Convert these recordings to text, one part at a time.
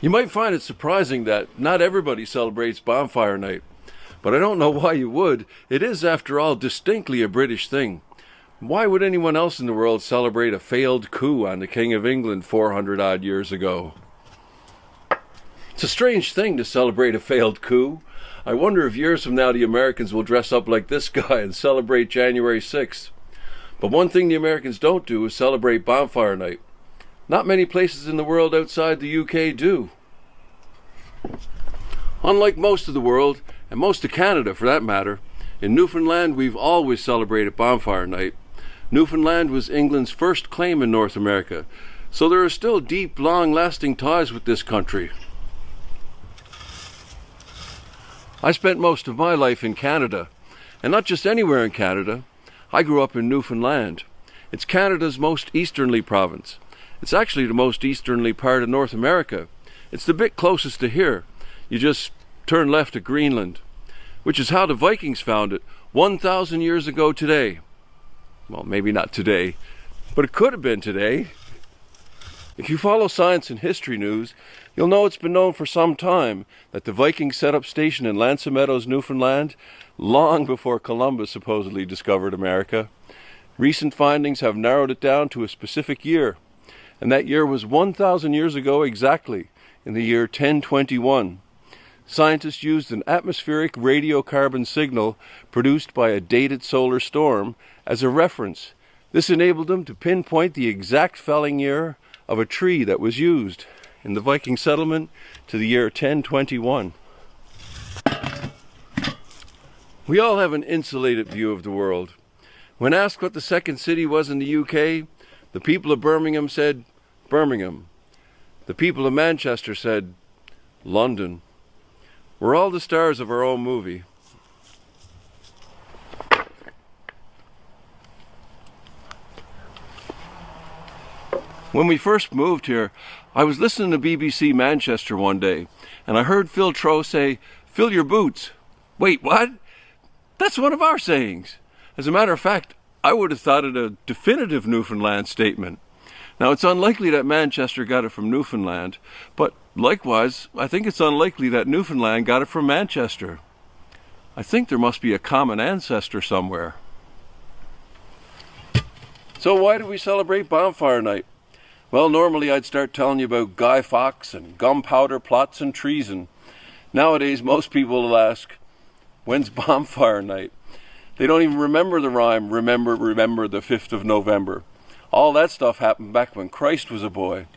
You might find it surprising that not everybody celebrates Bonfire Night, but I don't know why you would. It is, after all, distinctly a British thing. Why would anyone else in the world celebrate a failed coup on the King of England 400-odd years ago? It's a strange thing to celebrate a failed coup. I wonder if years from now the Americans will dress up like this guy and celebrate January 6th. But one thing the Americans don't do is celebrate Bonfire Night. Not many places in the world outside the UK do. Unlike most of the world, and most of Canada for that matter, in Newfoundland we've always celebrated Bonfire Night. Newfoundland was England's first claim in North America, so there are still deep, long-lasting ties with this country. I spent most of my life in Canada, and not just anywhere in Canada. I grew up in Newfoundland. It's Canada's most easterly province. It's actually the most easterly part of North America. It's the bit closest to here. You just turn left to Greenland, which is how the Vikings found it 1,000 years ago today. Well, maybe not today, but it could have been today. If you follow science and history news, you'll know it's been known for some time that the Vikings set up station in L'Anse Meadows, Newfoundland, long before Columbus supposedly discovered America. Recent findings have narrowed it down to a specific year, and that year was 1,000 years ago exactly, in the year 1021. Scientists used an atmospheric radiocarbon signal produced by a dated solar storm as a reference. This enabled them to pinpoint the exact felling year of a tree that was used in the Viking settlement to the year 1021. We all have an insulated view of the world. When asked what the second city was in the UK, the people of Birmingham said Birmingham. The people of Manchester said London. We're all the stars of our own movie. When we first moved here, I was listening to BBC Manchester one day, and I heard Phil Trow say, "Fill your boots." Wait, what? That's one of our sayings. As a matter of fact, I would have thought it a definitive Newfoundland statement. Now, it's unlikely that Manchester got it from Newfoundland, but likewise, I think it's unlikely that Newfoundland got it from Manchester. I think there must be a common ancestor somewhere. So why do we celebrate Bonfire Night? Well, normally I'd start telling you about Guy Fawkes and gunpowder plots and treason. Nowadays, most people will ask, when's Bonfire Night? They don't even remember the rhyme, remember the 5th of November. All that stuff happened back when Christ was a boy.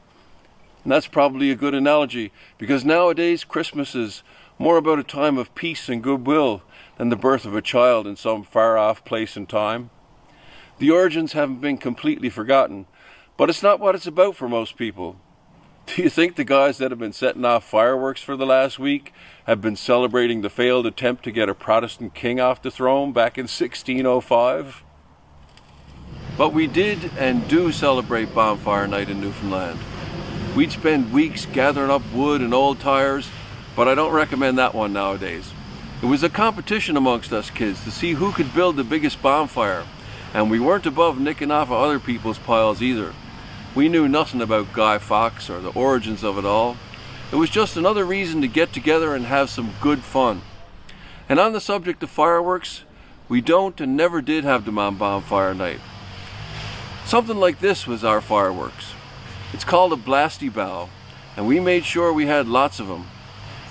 And that's probably a good analogy, because nowadays Christmas is more about a time of peace and goodwill than the birth of a child in some far-off place and time. The origins haven't been completely forgotten, but it's not what it's about for most people. Do you think the guys that have been setting off fireworks for the last week have been celebrating the failed attempt to get a Protestant king off the throne back in 1605? But we did and do celebrate Bonfire Night in Newfoundland. We'd spend weeks gathering up wood and old tires, but I don't recommend that one nowadays. It was a competition amongst us kids to see who could build the biggest bonfire, and we weren't above nicking off of other people's piles either. We knew nothing about Guy Fawkes or the origins of it all. It was just another reason to get together and have some good fun. And on the subject of fireworks, we don't and never did have them on Bonfire Night. Something like this was our fireworks. It's called a blasty bough, and we made sure we had lots of them.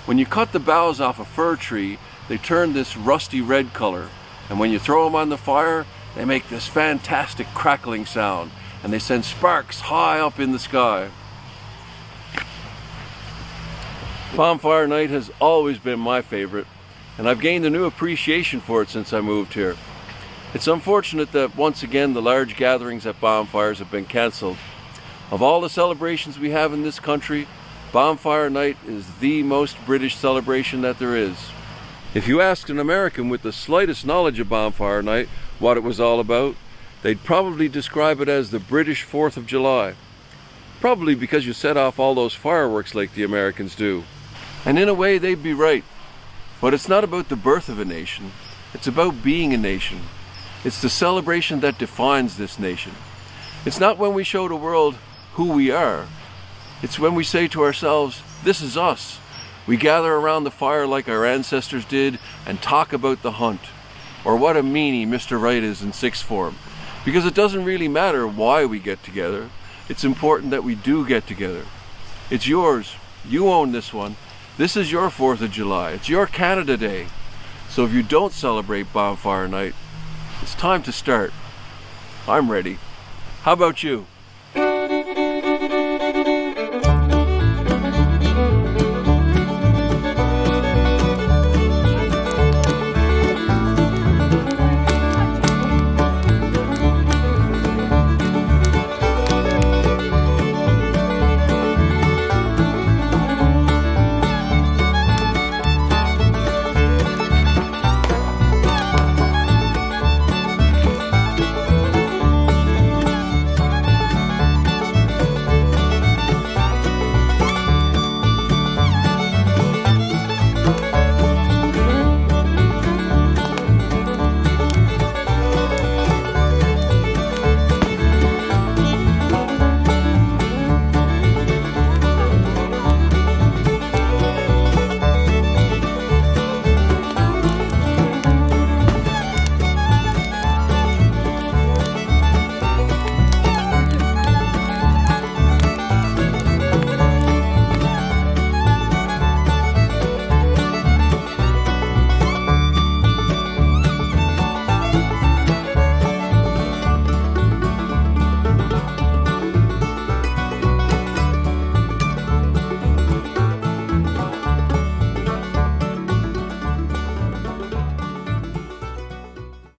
When you cut the boughs off a fir tree, they turn this rusty red color, and when you throw them on the fire, they make this fantastic crackling sound, and they send sparks high up in the sky. Bonfire Night has always been my favorite, and I've gained a new appreciation for it since I moved here. It's unfortunate that once again the large gatherings at bonfires have been cancelled. Of all the celebrations we have in this country, Bonfire Night is the most British celebration that there is. If you asked an American with the slightest knowledge of Bonfire Night what it was all about, they'd probably describe it as the British 4th of July. Probably because you set off all those fireworks like the Americans do. And in a way they'd be right. But it's not about the birth of a nation. It's about being a nation. It's the celebration that defines this nation. It's not when we show the world who we are, It's when we say to ourselves, this is us. We gather around the fire like our ancestors did and talk about the hunt, or what a meanie Mr. Right is in sixth form. Because it doesn't really matter why we get together. It's important that we do get together. It's yours. You own this one. This is your 4th of July. It's your Canada Day. So if you don't celebrate Bonfire Night, it's time to start. I'm ready. How about you?